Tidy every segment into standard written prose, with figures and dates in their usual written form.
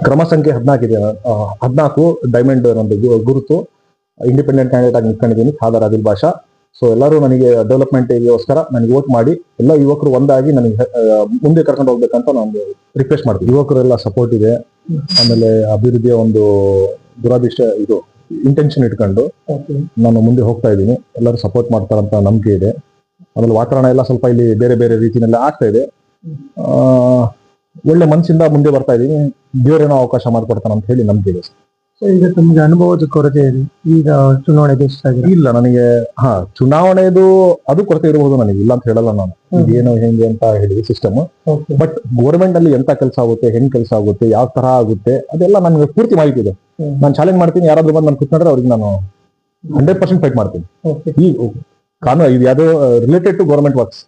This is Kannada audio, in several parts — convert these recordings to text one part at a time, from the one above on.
ಕ್ರಮ ಸಂಖ್ಯೆ 14 ಇದೆ. 14 ಡೈಮಂಡ್ ನಂದು ಗುರುತು. ಇಂಡಿಪೆಂಡೆಂಟ್ ಕ್ಯಾಂಡಿಡೇಟ್ ಆಗಿ ನಿಂತ್ಕೊಂಡಿದ್ದೀನಿ, ಖಾದರ್ ಆದಿಲ್ ಬಾಷಾ. ಸೊ ಎಲ್ಲರೂ ನನಗೆ ಡೆವಲಪ್ಮೆಂಟ್ಗೋಸ್ಕರ ನನಗೆ ವೋಟ್ ಮಾಡಿ ಎಲ್ಲ ಯುವಕರು ಒಂದಾಗಿ ನನಗೆ ಮುಂದೆ ಕರ್ಕೊಂಡು ಹೋಗ್ಬೇಕಂತ ನಾನು ರಿಕ್ವೆಸ್ಟ್ ಮಾಡ್ತೀನಿ. ಯುವಕರೆಲ್ಲ ಸಪೋರ್ಟ್ ಇದೆ, ಆಮೇಲೆ ಅಭಿವೃದ್ಧಿಯ ಒಂದು ದುರಾದಿಷ್ಟ ಇದು ಇಂಟೆನ್ಷನ್ ಇಟ್ಕೊಂಡು ನಾನು ಮುಂದೆ ಹೋಗ್ತಾ ಇದ್ದೀನಿ. ಎಲ್ಲರೂ ಸಪೋರ್ಟ್ ಮಾಡ್ತಾರಂತ ನಂಬಿಕೆ ಇದೆ. ಆಮೇಲೆ ವಾತಾವರಣ ಎಲ್ಲ ಸ್ವಲ್ಪ ಇಲ್ಲಿ ಬೇರೆ ಬೇರೆ ರೀತಿನೆಲ್ಲ ಆಗ್ತಾ ಇದೆ. ಒಳ್ಳೆ ಮನಸ್ಸಿಂದ ಮುಂದೆ ಬರ್ತಾ ಇದ್ದೀನಿ. ದೇವರೇನೋ ಅವಕಾಶ ಮಾಡಿಕೊಡ್ತಾನೆ ಅಂತ ಹೇಳಿ ನಂಬಿಕೆ ಇದೆ. ಈಗ ತಮಗೆ ಅನುಭವದ ಕೊರತೆ ಇದೆ, ಈಗ ಚುನಾವಣೆಗೆ ಎಷ್ಟಾಗಿದೆ? ಇಲ್ಲ, ನನಗೆ ಚುನಾವಣೆದು ಅದು ಕೊರತೆ ಇರಬಹುದು, ನನಗೆ ಇಲ್ಲ ಅಂತ ಹೇಳಲ್ಲ ನಾನು. ಏನು ಹೆಂಗೆ ಅಂತ ಹೇಳಿ ಸಿಸ್ಟಮ್. ಬಟ್ ಗೋರ್ಮೆಂಟ್ ಅಲ್ಲಿ ಎಂತ ಕೆಲಸ ಆಗುತ್ತೆ, ಹೆಂಗ್ ಕೆಲಸ ಆಗುತ್ತೆ, ಯಾವ ತರ ಆಗುತ್ತೆ, ಅದೆಲ್ಲ ನನಗೆ ಪೂರ್ತಿ ಮಾಹಿತಿ ಇದೆ. ನಾನು ಚಾಲೆಂಜ್ ಮಾಡ್ತೀನಿ, ಯಾರಾದ್ರೂ ಬಂದು ನಾನು ಕೂತ್ಕೊಂಡ್ರೆ ಅವ್ರಿಗೆ ನಾನು 100% ಫೈಟ್ ಮಾಡ್ತೀನಿ. ಈ ಕಾನೂನು ಇದು ಯಾವ್ದು related to government works.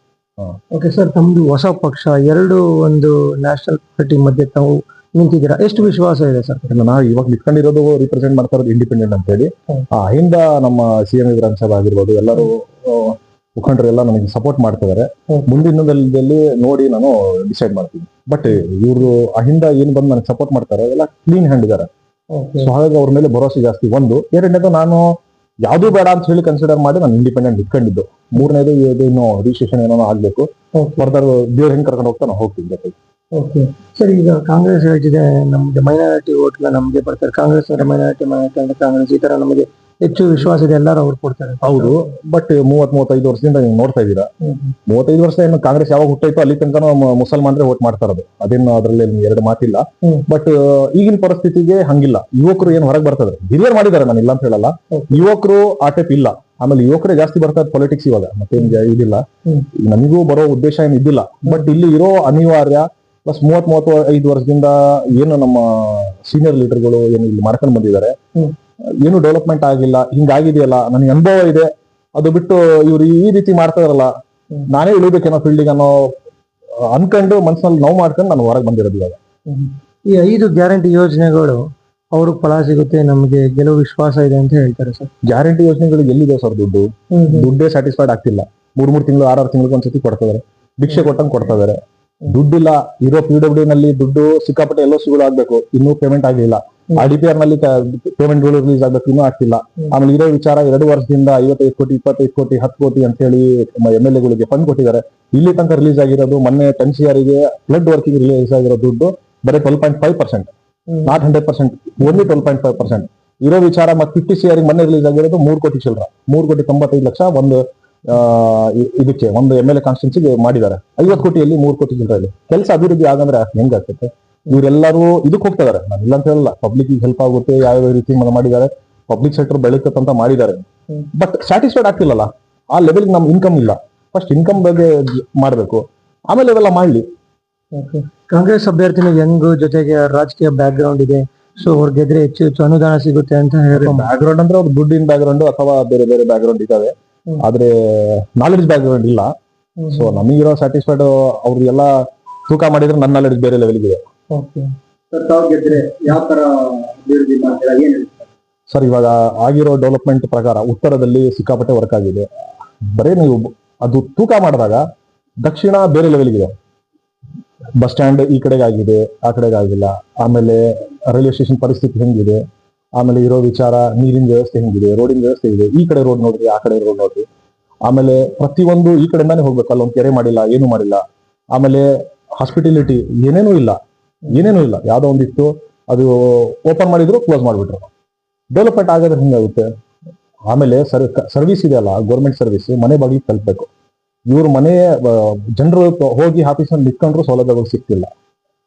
Okay sir, ತಮ್ದು ಹೊಸ ಪಕ್ಷ ಎರಡು ಒಂದು ನ್ಯಾಷನಲ್ ಪಾರ್ಟಿ ಮಧ್ಯೆ ತಾವು ನಿಂತಿದ್ದೀರಾ, ಎಷ್ಟು ವಿಶ್ವಾಸ ಇದೆ ಸರ್? ನಾವು ಇವಾಗ ನಿಂತ್ಕೊಂಡಿರೋದು ರಿಪ್ರೆಸೆಂಟ್ ಮಾಡ್ತಾ ಇರೋದು ಇಂಡಿಪೆಂಡೆಂಟ್ ಅಂತ ಹೇಳಿ. ಹಿಂದ ನಮ್ಮ CM ಇಬ್ರಾಹಿಂ ಸಾಹೇಬ್ ಆಗಿರ್ಬೋದು, ಎಲ್ಲರೂ ಮುಖಂಡರು ಎಲ್ಲ ನನಗೆ ಸಪೋರ್ಟ್ ಮಾಡ್ತಿದ್ದಾರೆ. ಮುಂದಿನ ದಿನದಲ್ಲಿ ನೋಡಿ ನಾನು ಡಿಸೈಡ್ ಮಾಡ್ತೀನಿ. ಬಟ್ ಇವರು ಹಿಂದ ಏನ್ ಬಂದು ನನಗೆ ಸಪೋರ್ಟ್ ಮಾಡ್ತಾರೆ ಎಲ್ಲ ಕ್ಲೀನ್ ಹ್ಯಾಂಡ್ ಇದಾರೆ. ಸೊ ಹಾಗಾಗಿ ಅವ್ರ ಮೇಲೆ ಭರವಸೆ ಜಾಸ್ತಿ. ಒಂದು. ಎರಡನೇದು, ನಾನು ಯಾವ್ದು ಬೇಡ ಅಂತ ಹೇಳಿ ಕನ್ಸಿಡರ್ ಮಾಡಿ ನಾನು ಇಂಡಿಪೆಂಡೆಂಟ್ ನಿಂತ್ಕೊಂಡಿದ್ದು. ಮೂರನೇದು, ಇನ್ನು ರಿಜಿಸ್ಟ್ರೇಷನ್ ಏನೋ ಆಗ್ಬೇಕು, ಫರ್ದರ್ ದೇವ್ರ ಹೆಂಗ್ ಕರ್ಕೊಂಡು ಹೋಗ್ತಾ ನಾವು ಹೋಗ್ತೀನಿ ಜೊತೆಗೆ. ಓಕೆ ಸರ್, ಈಗ ಕಾಂಗ್ರೆಸ್ ಹೇಳ್ತಿದೆ ನಮ್ಗೆ ಮೈನಾರಿಟಿ ವೋಟ್ನ ನಮ್ಗೆ ಬರ್ತಾರೆ, ಕಾಂಗ್ರೆಸ್ ಮೈನಾರಿಟಿ ಅಂದ್ರೆ ಕಾಂಗ್ರೆಸ್ ಈ ತರ ನಮಗೆ ಹೆಚ್ಚು ವಿಶ್ವಾಸ ಇದೆ, ಎಲ್ಲರೂ ಅವ್ರು ಕೊಡ್ತಾರೆ. ಹೌದು, ಬಟ್ 30-35 ವರ್ಷದಿಂದ ನೀವು ನೋಡ್ತಾ ಇದ್ದೀರಾ. 35 ವರ್ಷ ಏನು ಕಾಂಗ್ರೆಸ್ ಯಾವಾಗ ಹುಟ್ಟಾಯ್ತು ಅಲ್ಲಿ ತನಕ ಮುಸಲ್ಮಾನ್ರೆ ವೋಟ್ ಮಾಡ್ತಾ ಇರೋದು, ಅದೇನು ಅದ್ರಲ್ಲಿ ಎರಡು ಮಾತಿಲ್ಲ. ಬಟ್ ಈಗಿನ ಪರಿಸ್ಥಿತಿಗೆ ಹಂಗಿಲ್ಲ. ಯುವಕರು ಏನ್ ಹೊರಗೆ ಬರ್ತಾರೆ, ಹಿರಿಯರು ಮಾಡಿದ್ದಾರೆ, ನಾನು ಇಲ್ಲ ಅಂತ ಹೇಳಲ್ಲ. ಯುವಕರು ಆ ಟೈಪ್ ಇಲ್ಲ. ಆಮೇಲೆ ಯುವಕರೇ ಜಾಸ್ತಿ ಬರ್ತಾ ಇದ್ದಾರೆ ಪಾಲಿಟಿಕ್ಸ್ ಇವಾಗ, ಮತ್ತೇನ್ ಇದಿಲ್ಲ. ನಮಗೂ ಬರೋ ಉದ್ದೇಶ ಏನ್ ಇದ್ದಿಲ್ಲ. ಬಟ್ ಇಲ್ಲಿ ಇರೋ ಅನಿವಾರ್ಯ ಪ್ಲಸ್ 30-35 ವರ್ಷದಿಂದ ಏನು ನಮ್ಮ ಸೀನಿಯರ್ ಲೀಡರ್ಗಳು ಏನು ಇಲ್ಲಿ ಮಾಡ್ಕೊಂಡು ಬಂದಿದ್ದಾರೆ, ಏನು ಡೆವಲಪ್ಮೆಂಟ್ ಆಗಿಲ್ಲ. ಹಿಂಗಾಗಿದೆಯಲ್ಲ, ನನಗೆ ಅನುಭವ ಇದೆ. ಅದು ಬಿಟ್ಟು ಇವ್ರು ಈ ರೀತಿ ಮಾಡ್ತಾ ಇದಾರಲ್ಲ, ನಾನೇ ಇಳಿಬೇಕೇನೋ ಫೀಲ್ಡಿಗೆ ಅನ್ನೋ ಅನ್ಕೊಂಡು ಮನ್ಸಲ್ಲಿ ನೋವು ಮಾಡ್ಕೊಂಡು ನಾನು ಹೊರಗೆ ಬಂದಿರೋದು ಇವಾಗ. ಈ 5 ಗ್ಯಾರಂಟಿ ಯೋಜನೆಗಳು ಅವ್ರಿಗೆ ಫಲ ಸಿಗುತ್ತೆ, ನಮಗೆ ಗೆಲುವು ವಿಶ್ವಾಸ ಇದೆ ಅಂತ ಹೇಳ್ತಾರೆ ಸರ್. ಗ್ಯಾರಂಟಿ ಯೋಜನೆಗಳಿಗೆ ಎಲ್ಲಿದೆ ಸರ್ ದುಡ್ಡೇ ಸ್ಯಾಟಿಸ್ಫೈಡ್ ಆಗ್ತಿಲ್ಲ. 3 ತಿಂಗಳು 6 ತಿಂಗಳಿಗೆ ಒಂದ್ಸತಿ ಕೊಡ್ತಾ ಇದಾರೆ, ಭಿಕ್ಷೆ ಕೊಟ್ಟಂಗೆ ಕೊಡ್ತಾ ಇದಾರೆ. ದುಡ್ಡಿಲ್ಲ. ಇರೋ PWD ನಲ್ಲಿ ದುಡ್ಡು ಸಿಕ್ಕಾಪಟ್ಟೆ LOCಗಳು ಆಗ್ಬೇಕು, ಇನ್ನೂ ಪೇಮೆಂಟ್ ಆಗಿಲ್ಲ. RDPR ನಲ್ಲಿ ಪೇಮೆಂಟ್ಗಳು ರಿಲೀಸ್ ಆಗ್ಬೇಕು, ಇನ್ನೂ ಆಗ್ತಿಲ್ಲ. ಆಮೇಲೆ ಇರೋ ವಿಚಾರ 2 ವರ್ಷದಿಂದ 55 ಕೋಟಿ 25 ಕೋಟಿ 10 ಕೋಟಿ ಅಂತ ಹೇಳಿ MLAಗಳಿಗೆ ಫಂಡ್ ಕೊಟ್ಟಿದ್ದಾರೆ. ಇಲ್ಲಿ ತನಕ ರಿಲೀಸ್ ಆಗಿರೋದು ಮೊನ್ನೆ 10 CR ಗೆ ಫ್ಲಡ್ ವರ್ಕಿಗೆ ರಿಲೀಸ್ ಆಗಿರೋ ದುಡ್ಡು ಬರೀ 12.5%, ನಾಟ್ 100%, ಓನ್ಲಿ 12.5%. ಇರೋ ವಿಚಾರ ಮತ್ತೆ 50 CR ಮೊನ್ನೆ ರಿಲೀಸ್ ಆಗಿರೋದು 3 ಕೋಟಿ ಚಿಲ್ಲರ, 3,95 ಲಕ್ಷ ಒಂದು ಇದಕ್ಕೆ ಒಂದು MLA ಕಾನ್ಸ್ಟಿಟ್ಯೂನ್ಸಿಗೆ ಮಾಡಿದ್ದಾರೆ. 50 ಕೋಟಿಯಲ್ಲಿ 3 ಕೋಟಿ ಚಿಲ್ಲರಲ್ಲಿ ಕೆಲಸ ಅಭಿವೃದ್ಧಿ ಆಗಂದ್ರೆ ಹೆಂಗಾಗ್ತದೆ? ಇವರೆಲ್ಲರೂ ಇದಕ್ಕೆ ಹೋಗ್ತಿದ್ದಾರೆ, ನಾನು ಇಲ್ಲ ಅಂತ ಹೇಳಲ್ಲ. ಪಬ್ಲಿಕ್ ಹೆಲ್ಪ್ ಆಗುತ್ತೆ, ಯಾವ ರೀತಿ ಮಾಡಿದ್ದಾರೆ, ಪಬ್ಲಿಕ್ ಸೆಕ್ಟರ್ ಬೆಳೀತಂತ ಮಾಡಿದ್ದಾರೆ. ಬಟ್ ಸ್ಯಾಟಿಸ್ಫೈಡ್ ಆಗ್ತಿಲ್ಲಲ್ಲ, ಆ ಲೆವೆಲ್ಗೆ ನಮ್ ಇನ್ಕಮ್ ಇಲ್ಲ. ಫಸ್ಟ್ ಇನ್ಕಮ್ ಬಗ್ಗೆ ಮಾಡ್ಬೇಕು, ಆಮೇಲೆ ಇವೆಲ್ಲ ಮಾಡ್ಲಿ. ಕಾಂಗ್ರೆಸ್ ಅಭ್ಯರ್ಥಿನ ಯಂಗ್ ಜೊತೆಗೆ ರಾಜಕೀಯ ಬ್ಯಾಕ್ ಗ್ರೌಂಡ್ ಇದೆ, ಸೊ ಅವ್ರು ಗೆದ್ರೆ ಹೆಚ್ಚು ಅನುದಾನ ಸಿಗುತ್ತೆ ಅಂತ ಹೇಳಿ. ಬ್ಯಾಕ್ ಗ್ರೌಂಡ್ ಅಂದ್ರೆ ಅವ್ರು ದುಡ್ಡಿನ ಬ್ಯಾಕ್ ಗ್ರೌಂಡ್ ಅಥವಾ ಬೇರೆ ಬೇರೆ ಬ್ಯಾಕ್ ಗ್ರೌಂಡ್ ಇದಾವೆ, ಆದ್ರೆ ನಾಲೆಡ್ಜ್ ಬ್ಯಾಕ್ ಗ್ರೌಂಡ್ ಇಲ್ಲ. ಸೊ ನಮಗಿರೋ ಸ್ಯಾಟಿಸ್ಫೈಡ್ ಅವ್ರಿಗೆಲ್ಲ ತೂಕ ಮಾಡಿದ್ರೆ ನನ್ನ ನಾಲೆಡ್ಜ್ ಬೇರೆ ಲೆವೆಲ್ ಇದೆ. ಸರ್, ಇವಾಗ ಆಗಿರೋ ಡೆವಲಪ್ಮೆಂಟ್ ಪ್ರಕಾರ ಉತ್ತರದಲ್ಲಿ ಸಿಕ್ಕಾಪಟ್ಟೆ ವರ್ಕ್ ಆಗಿದೆ. ಬರೇ ನೀವು ಅದು ತೂಕ ಮಾಡಿದಾಗ ದಕ್ಷಿಣ ಬೇರೆ ಲೆವೆಲ್ಗಿದೆ. ಬಸ್ ಸ್ಟ್ಯಾಂಡ್ ಈ ಕಡೆಗೆ ಆಗಿದೆ, ಆ ಕಡೆಗೆ ಆಗಿಲ್ಲ. ಆಮೇಲೆ ರೈಲ್ವೆ ಸ್ಟೇಷನ್ ಪರಿಸ್ಥಿತಿ ಹೆಂಗಿದೆ, ಆಮೇಲೆ ಇರೋ ವಿಚಾರ ನೀರಿನ ವ್ಯವಸ್ಥೆ ಹೆಂಗಿದೆ, ರೋಡಿನ ವ್ಯವಸ್ಥೆ ಇದೆ. ಈ ಕಡೆ ರೋಡ್ ನೋಡ್ರಿ, ಆ ಕಡೆ ರೋಡ್ ನೋಡ್ರಿ. ಆಮೇಲೆ ಪ್ರತಿಯೊಂದು ಈ ಕಡೆಯಿಂದಾನೇ ಹೋಗ್ಬೇಕು, ಅಲ್ಲೊಂದು ಕೆರೆ ಮಾಡಿಲ್ಲ, ಏನು ಮಾಡಿಲ್ಲ. ಆಮೇಲೆ ಹಾಸ್ಪಿಟಾಲಿಟಿ ಏನೇನೂ ಇಲ್ಲ. ಯಾವ್ದೋ ಒಂದಿತ್ತು, ಅದು ಓಪನ್ ಮಾಡಿದ್ರು ಕ್ಲೋಸ್ ಮಾಡ್ಬಿಟ್ರು. ಡೆವಲಪ್ಮೆಂಟ್ ಆಗೋದ್ರೆ ಹಿಂಗಾಗುತ್ತೆ. ಆಮೇಲೆ ಸರ್ವಿಸ್ ಇದೆಯಲ್ಲ, ಗೌರ್ಮೆಂಟ್ ಸರ್ವಿಸ್ ಮನೆ ಬಾಗಿಲಿಗೆ ತಲುಪಬೇಕು. ಇವ್ರ ಮನೆ ಜನರು ಹೋಗಿ ಆಫೀಸ್ನಲ್ಲಿ ನಿಂತ್ಕೊಂಡ್ರು ಸೌಲಭ್ಯಗಳು ಸಿಗ್ತಿಲ್ಲ.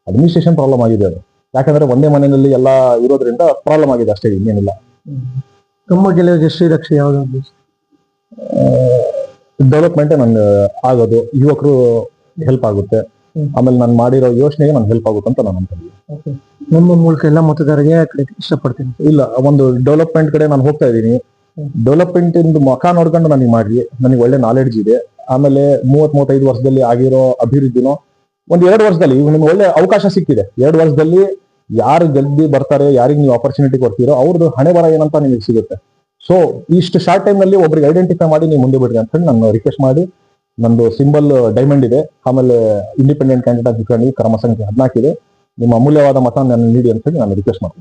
ಅಡ್ಮಿನಿಸ್ಟ್ರೇಷನ್ ಪ್ರಾಬ್ಲಮ್ ಆಗಿದೆ ಅದು. ಯಾಕಂದ್ರೆ ಒಂದೇ ಮನೆಯಲ್ಲಿ ಎಲ್ಲ ಇರೋದ್ರಿಂದ ಪ್ರಾಬ್ಲಮ್ ಆಗಿದೆ ಅಷ್ಟೇ, ಇನ್ನೇನಿಲ್ಲ. ತಮ್ಮ ಗೆಲುವಿಗೆ ಶ್ರೀರಕ್ಷೆ ಯಾವ್ದು? ಡೆವಲಪ್ಮೆಂಟ್ ನನ್ಗೆ ಆಗೋದು, ಯುವಕರು ಹೆಲ್ಪ್ ಆಗುತ್ತೆ. ಆಮೇಲೆ ನಾನು ಮಾಡಿರೋ ಯೋಚನೆಗೆ ನನ್ಗೆ ಹೆಲ್ಪ್ ಆಗುತ್ತೆ ಅಂತ ನಾನು ಅನ್ಕೊಂಡಿದ್ದೀನಿ. ನಮ್ಮ ಮೂಲಕ ಎಲ್ಲ ಮತದಾರರಿಗೆ ಇಷ್ಟಪಡ್ತೀನಿ. ಇಲ್ಲ, ಒಂದು ಡೆವಲಪ್ಮೆಂಟ್ ಕಡೆ ನಾನು ಹೋಗ್ತಾ ಇದ್ದೀನಿ. ಡೆವಲಪ್ಮೆಂಟ್ ಇಂದ ಮುಖ ನೋಡ್ಕೊಂಡು ನನಗೆ ಮಾಡಿ, ನನಗೆ ಒಳ್ಳೆ ನಾಲೆಡ್ಜ್ ಇದೆ. ಆಮೇಲೆ 30-35 ವರ್ಷದಲ್ಲಿ ಆಗಿರೋ ಅಭಿವೃದ್ಧಿನೋ ಒಂದು 2 ವರ್ಷದಲ್ಲಿ ನಿಮ್ಗೆ ಒಳ್ಳೆ ಅವಕಾಶ ಸಿಕ್ಕಿದೆ. 2 ವರ್ಷದಲ್ಲಿ ಯಾರು ಜಲ್ದಿ ಬರ್ತಾರೆ, ಯಾರಿಗೆ ನೀವು ಆಪರ್ಚುನಿಟಿ ಕೊಡ್ತೀರೋ ಅವ್ರದ್ದು ಹಣೆ ಬರ ಏನಂತ ನಿಮಗೆ ಸಿಗುತ್ತೆ. ಸೊ ಇಷ್ಟು ಶಾರ್ಟ್ ಟೈಮ್ ನಲ್ಲಿ ಒಬ್ರಿಗೆ ಐಡೆಂಟಿಫೈ ಮಾಡಿ ನೀವು ಮುಂದೆ ಬಿಡ್ರಿ ಅಂತ ಹೇಳಿ ನಾನು ರಿಕ್ವೆಸ್ಟ್ ಮಾಡಿ, ನಂದು ಸಿಂಬಲ್ ಡೈಮಂಡ್ ಇದೆ. ಆಮೇಲೆ ಇಂಡಿಪೆಂಡೆಂಟ್ ಕ್ಯಾಂಡಿಡೇಟ್ ಆಗಿಕೊಂಡು ಕ್ರಮ ಸಂಖ್ಯೆ 14 ಇದೆ. ನಿಮ್ಮ ಅಮೂಲ್ಯವಾದ ಮತ ನಾನು ನೀಡಿ ಅಂತ ಹೇಳಿ ನಾನು ರಿಕ್ವೆಸ್ಟ್ ಮಾಡ್ತೀನಿ.